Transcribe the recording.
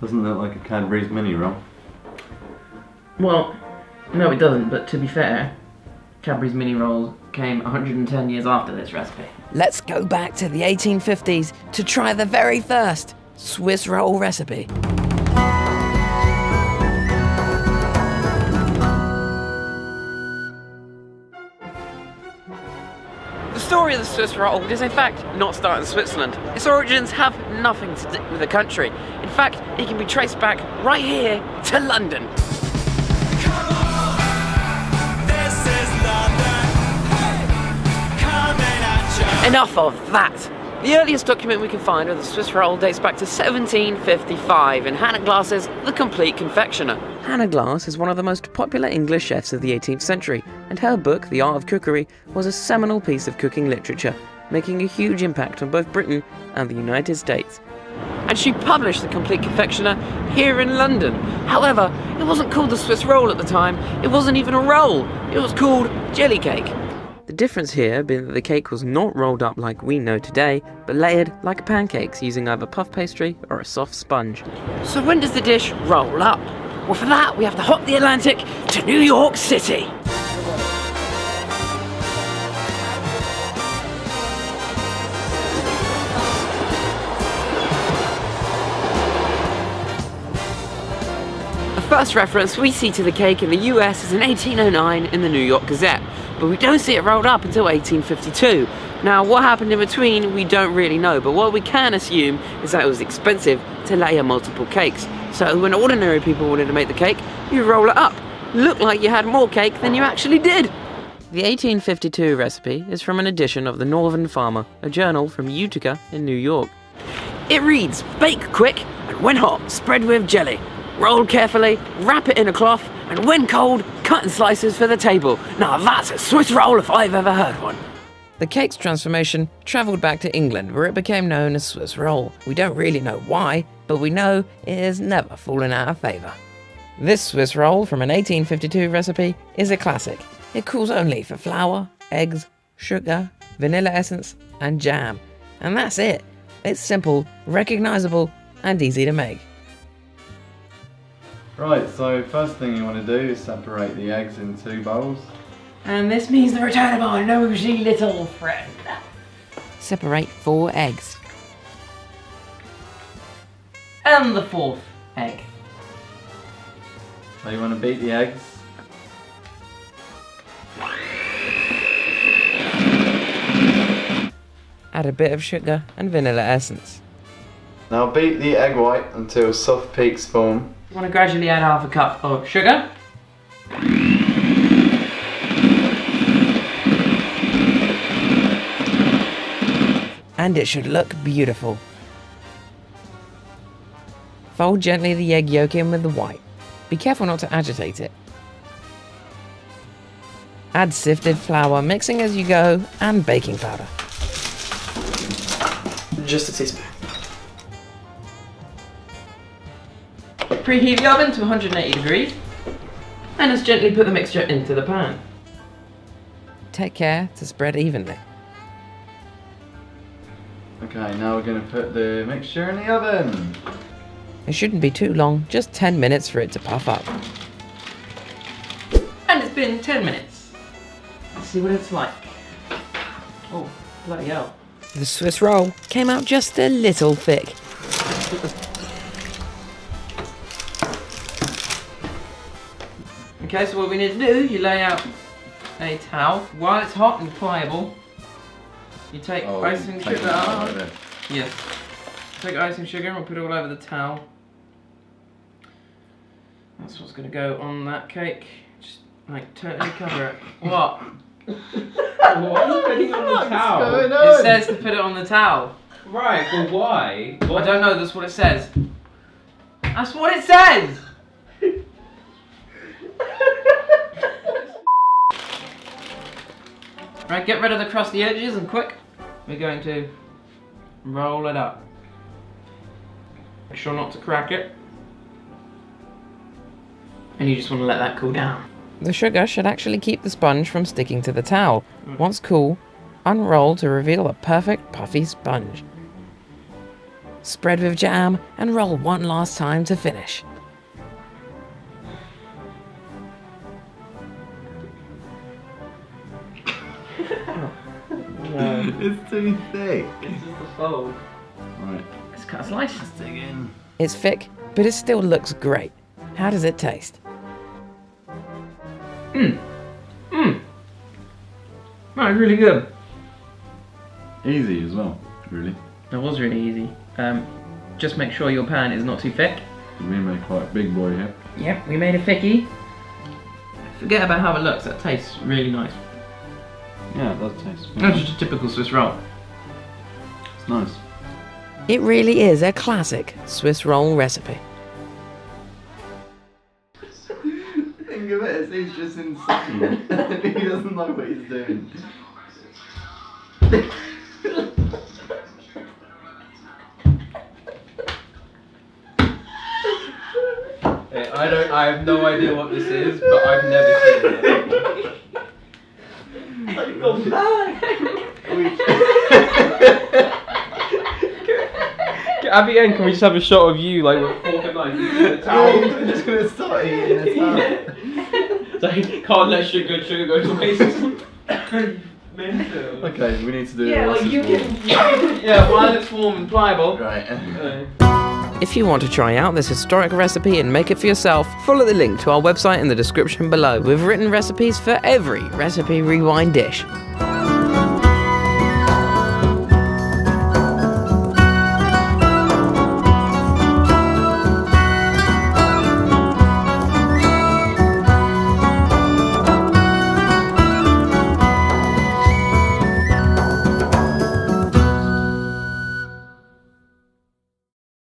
Doesn't look like a Cadbury's mini roll. Well, no it doesn't, but to be fair, Cadbury's mini rolls came 110 years after this recipe. Let's go back to the 1850s to try the very first Swiss roll recipe. The story of the Swiss roll does in fact not start in Switzerland. Its origins have nothing to do with the country. In fact, it can be traced back right here to London. Enough of that! The earliest document we can find of the Swiss roll dates back to 1755 in Hannah Glass's The Complete Confectioner. Hannah Glass is one of the most popular English chefs of the 18th century, and her book, The Art of Cookery, was a seminal piece of cooking literature, making a huge impact on both Britain and the United States. And she published The Complete Confectioner here in London. However, it wasn't called the Swiss roll at the time, it wasn't even a roll, it was called jelly cake. The difference here being that the cake was not rolled up like we know today, but layered like pancakes using either puff pastry or a soft sponge. So when does the dish roll up? Well, for that we have to hop the Atlantic to New York City. The first reference we see to the cake in the US is in 1809 in the New York Gazette, but we don't see it rolled up until 1852. Now, what happened in between, we don't really know, but what we can assume is that it was expensive to layer multiple cakes. So when ordinary people wanted to make the cake, you roll it up. Looked like you had more cake than you actually did. The 1852 recipe is from an edition of the Northern Farmer, a journal from Utica in New York. It reads, bake quick, and when hot, spread with jelly. Roll carefully, wrap it in a cloth, and when cold, cut in slices for the table. Now that's a Swiss roll if I've ever heard one. The cake's transformation travelled back to England, where it became known as Swiss roll. We don't really know why, but we know it has never fallen out of favour. This Swiss roll from an 1852 recipe is a classic. It calls only for flour, eggs, sugar, vanilla essence, and jam. And that's it. It's simple, recognisable, and easy to make. Right, so first thing you want to do is separate the eggs in 2 bowls. And this means the return of our nosy little friend. Separate 4 eggs. And the 4th egg. So you want to beat the eggs. Add a bit of sugar and vanilla essence. Now beat the egg white until soft peaks form. You want to gradually add half a cup of sugar. And it should look beautiful. Fold gently the egg yolk in with the white. Be careful not to agitate it. Add sifted flour, mixing as you go, and baking powder. Just a teaspoon. Preheat the oven to 180 degrees and just gently put the mixture into the pan. Take care to spread evenly. Okay, now we're going to put the mixture in the oven. It shouldn't be too long, just 10 minutes for it to puff up. And it's been 10 minutes. Let's see what it's like. Oh, bloody hell. The Swiss roll came out just a little thick. Okay, so what we need to do, you lay out a towel. While it's hot and pliable, you take icing sugar. Yes. Take icing sugar and we'll put it all over the towel. That's what's going to go on that cake. Just like totally cover it. What? What are you putting on the towel? It says to put it on the towel. Right, but why? I don't know, that's what it says. That's what it says! Right, get rid of the crusty edges and quick. We're going to roll it up. Make sure not to crack it. And you just want to let that cool down. The sugar should actually keep the sponge from sticking to the towel. Once cool, unroll to reveal a perfect puffy sponge. spread with jam, and roll one last time to finish. It's too thick. It's just a fold. Right, Let's cut a slice. let's dig in. It's thick, but it still looks great. How does it taste? That was really good. Easy as well, really. That was really easy. Just make sure your pan is not too thick. We made quite a big boy here. Yep, we made a thickie. Forget about how it looks, that tastes really nice. Yeah, it does taste. That's just a typical Swiss roll. It's nice. It really is a classic Swiss roll recipe. Think of it, he's just insane. He doesn't know what he's doing. I have no idea what this is, but I've never seen it. At the end, can we just have a shot of you, like, with fork and knife using the towel? I'm just gonna start eating this out. It's like, can't let sugar go to waste. Mental. Okay, we need to do Yeah, it. like you can. Yeah, while it's warm and pliable. Right. If you want to try out this historic recipe and make it for yourself, follow the link to our website in the description below with written recipes for every Recipe Rewind dish.